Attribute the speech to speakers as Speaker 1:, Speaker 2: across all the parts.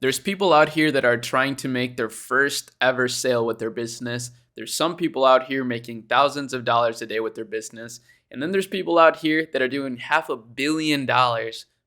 Speaker 1: There's people out here that are trying to make their first ever sale with their business. There's some people out here making thousands of dollars a day with their business. And then there's people out here that are doing $500 million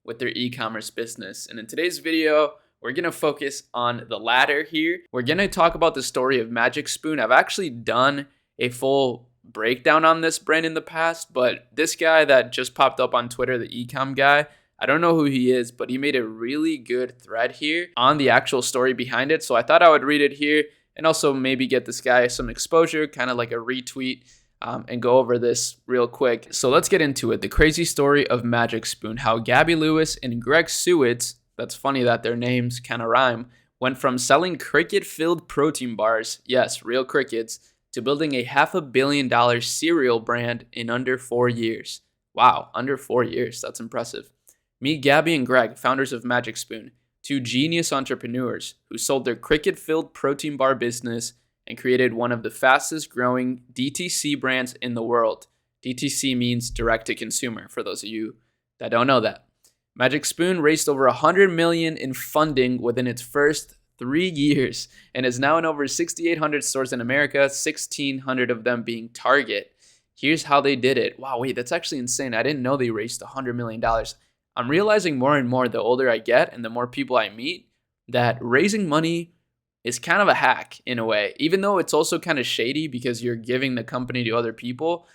Speaker 1: with their e-commerce business. And in today's video, we're going to focus on the latter here. We're going to talk about the story of Magic Spoon. I've actually done a full breakdown on this brand in the past, but this guy that just popped up on Twitter, the ecom guy, I don't know who he is, but he made a really good thread here on the actual story behind it. So I thought I would read it here and also maybe get this guy some exposure, kind of like a retweet, and go over this real quick. So let's get into it. The crazy story of Magic Spoon, how Gabby Lewis and Greg Suitz, that's funny that their names kind of rhyme, went from selling cricket-filled protein bars, yes, real crickets, to building a $500 million cereal brand in under 4 years. Wow, under 4 years, that's impressive. Meet Gabby and Greg, founders of Magic Spoon, two genius entrepreneurs who sold their cricket-filled protein bar business and created one of the fastest growing DTC brands in the world. DTC means direct to consumer, for those of you that don't know that. Magic Spoon raised over $100 million in funding within its first 3 years and is now in over 6,800 stores in America, 1,600 of them being Target. Here's how they did it. Wow, wait, that's actually insane. I didn't know they raised $100 million. I'm realizing more and more the older I get and the more people I meet that raising money is kind of a hack in a way, even though it's also kind of shady because you're giving the company to other people.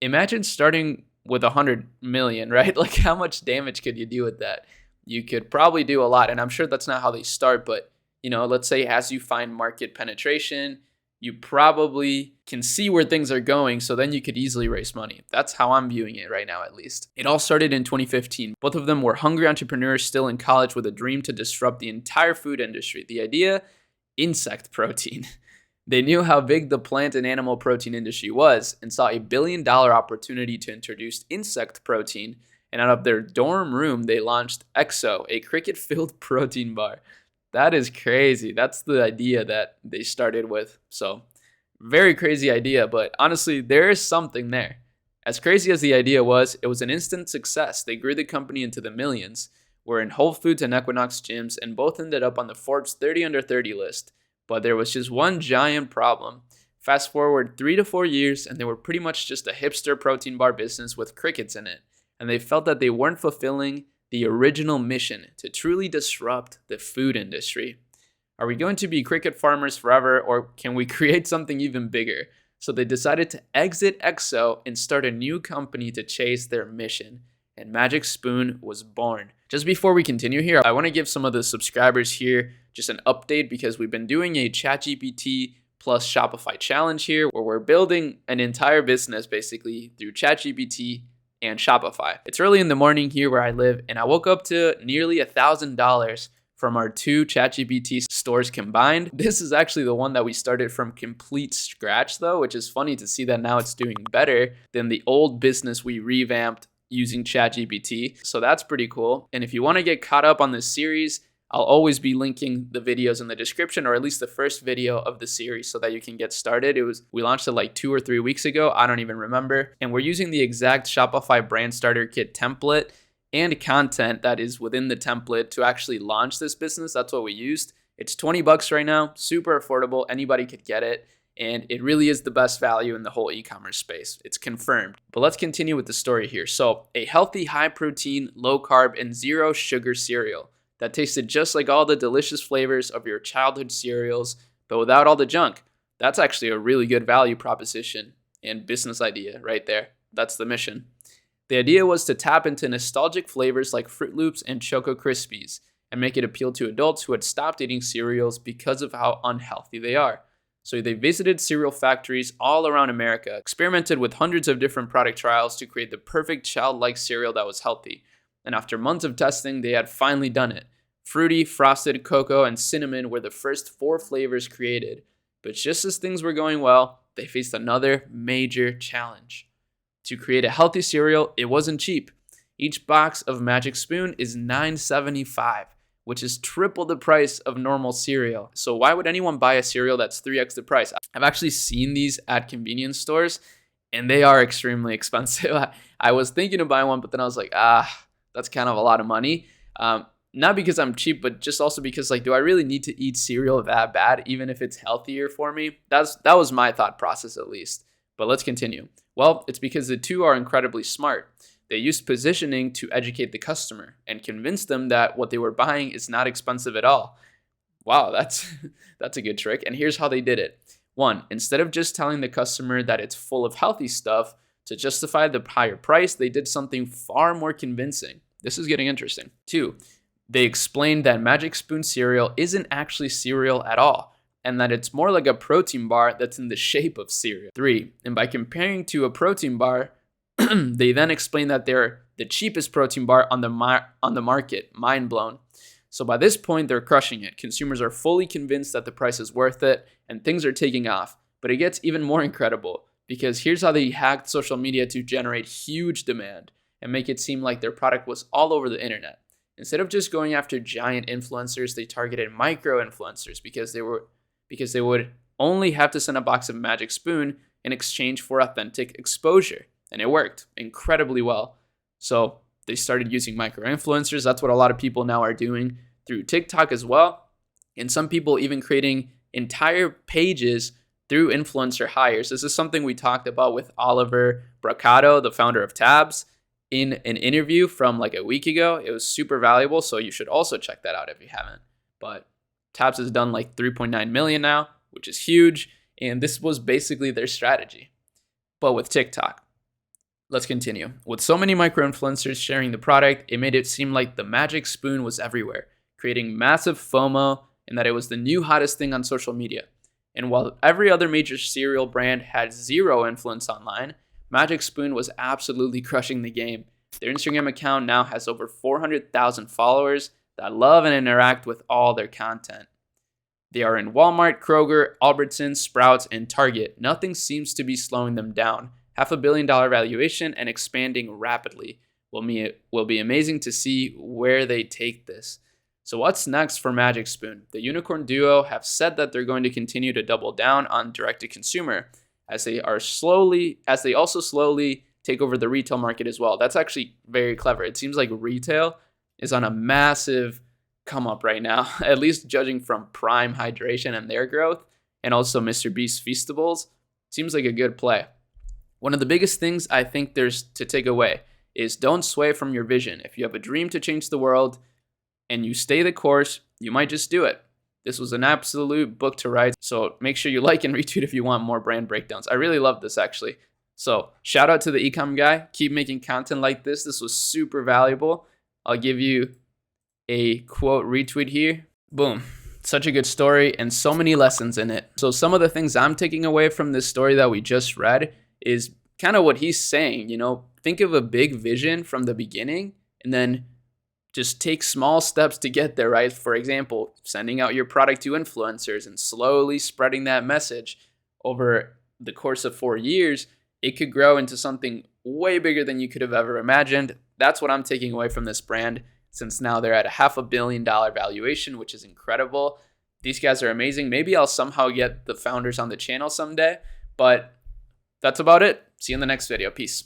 Speaker 1: Imagine starting with 100 million, right? Like how much damage could you do with that? You could probably do a lot. And I'm sure that's not how they start, but let's say as you find market penetration, you probably can see where things are going, so then you could easily raise money. That's how I'm viewing it right now, at least. It all started in 2015. Both of them were hungry entrepreneurs still in college with a dream to disrupt the entire food industry. The idea, insect protein. They knew how big the plant and animal protein industry was and saw a $1 billion opportunity to introduce insect protein. And out of their dorm room, they launched EXO, a cricket-filled protein bar. That is crazy. That's the idea that they started with. So, very crazy idea, but honestly, there is something there. As crazy as the idea was, it was an instant success. They grew the company into the millions, were in Whole Foods and Equinox gyms, and both ended up on the Forbes 30 under 30 list. But there was just one giant problem. Fast forward 3 to 4 years, and they were pretty much just a hipster protein bar business with crickets in it. And they felt that they weren't fulfilling the original mission to truly disrupt the food industry. Are we going to be cricket farmers forever, or can we create something even bigger? So they decided to exit EXO and start a new company to chase their mission. And Magic Spoon was born. Just before we continue here, I want to give some of the subscribers here just an update because we've been doing a ChatGPT plus Shopify challenge here where we're building an entire business basically through ChatGPT and Shopify. It's early in the morning here where I live, and I woke up to nearly $1,000 from our 2 ChatGPT stores combined. This is actually the one that we started from complete scratch though, which is funny to see that now it's doing better than the old business we revamped using ChatGPT. So that's pretty cool. And if you want to get caught up on this series, I'll always be linking the videos in the description, or at least the first video of the series so that you can get started. We launched it like 2 or 3 weeks ago. I don't even remember. And we're using the exact Shopify brand starter kit template and content that is within the template to actually launch this business. That's what we used. It's $20 right now, super affordable. Anybody could get it. And it really is the best value in the whole e-commerce space. It's confirmed. But let's continue with the story here. So a healthy, high protein, low carb, and zero sugar cereal that tasted just like all the delicious flavors of your childhood cereals, but without all the junk. That's actually a really good value proposition and business idea right there. That's the mission. The idea was to tap into nostalgic flavors like Fruit Loops and Choco Krispies and make it appeal to adults who had stopped eating cereals because of how unhealthy they are. So they visited cereal factories all around America, experimented with hundreds of different product trials to create the perfect childlike cereal that was healthy. And after months of testing, they had finally done it. Fruity, frosted, cocoa, and cinnamon were the first 4 flavors created. But just as things were going well, they faced another major challenge. To create a healthy cereal, it wasn't cheap. Each box of Magic Spoon is $9.75, which is triple the price of normal cereal. So why would anyone buy a cereal that's 3x the price? I've actually seen these at convenience stores, and they are extremely expensive. I was thinking of buying one, but then I was like, that's kind of a lot of money. not because I'm cheap, but just also because, like, do I really need to eat cereal that bad, even if it's healthier for me? That was my thought process, at least. But let's continue. Well, it's because the two are incredibly smart. They used positioning to educate the customer and convince them that what they were buying is not expensive at all. Wow, that's a good trick. And here's how they did it. One, instead of just telling the customer that it's full of healthy stuff to justify the higher price, they did something far more convincing. This is getting interesting. Two, they explained that Magic Spoon cereal isn't actually cereal at all, and that it's more like a protein bar that's in the shape of cereal. Three, and by comparing to a protein bar, they then explained that they're the cheapest protein bar on the market. Mind blown. So by this point, they're crushing it. Consumers are fully convinced that the price is worth it, and things are taking off. But it gets even more incredible, because here's how they hacked social media to generate huge demand and make it seem like their product was all over the internet. Instead of just going after giant influencers, they targeted micro influencers because they would only have to send a box of Magic Spoon in exchange for authentic exposure. And it worked incredibly well. So they started using micro influencers. That's what a lot of people now are doing through TikTok as well. And some people even creating entire pages through influencer hires. This is something we talked about with Oliver Brocado, the founder of Tabs, in an interview from like a week ago. It was super valuable, so you should also check that out if you haven't. But Tabs has done like 3.9 million now, which is huge, and this was basically their strategy. But with TikTok, let's continue. With so many micro-influencers sharing the product, it made it seem like the Magic Spoon was everywhere, creating massive FOMO and that it was the new hottest thing on social media. And while every other major cereal brand had zero influence online, Magic Spoon was absolutely crushing the game. Their Instagram account now has over 400,000 followers that love and interact with all their content. They are in Walmart, Kroger, Albertsons, Sprouts, and Target. Nothing seems to be slowing them down. $500 million valuation and expanding rapidly. Will be amazing to see where they take this. So what's next for Magic Spoon? The unicorn duo have said that they're going to continue to double down on direct-to-consumer as they also slowly take over the retail market as well. That's actually very clever. It seems like retail is on a massive come up right now, at least judging from Prime Hydration and their growth, and also Mr. Beast Feastables. Seems like a good play. One of the biggest things I think there's to take away is don't sway from your vision. If you have a dream to change the world and you stay the course, you might just do it. This was an absolute book to write, so make sure you like and retweet if you want more brand breakdowns. I really love this, actually. So shout out to the ecom guy. Keep making content like this. This was super valuable. I'll give you a quote retweet here. Boom. Such a good story and so many lessons in it. So some of the things I'm taking away from this story that we just read is kind of what he's saying. Think of a big vision from the beginning and then just take small steps to get there, right? For example, sending out your product to influencers and slowly spreading that message over the course of 4 years. It could grow into something way bigger than you could have ever imagined. That's what I'm taking away from this brand, since now they're at a $500 million valuation, which is incredible. These guys are amazing. Maybe I'll somehow get the founders on the channel someday, but that's about it. See you in the next video. Peace.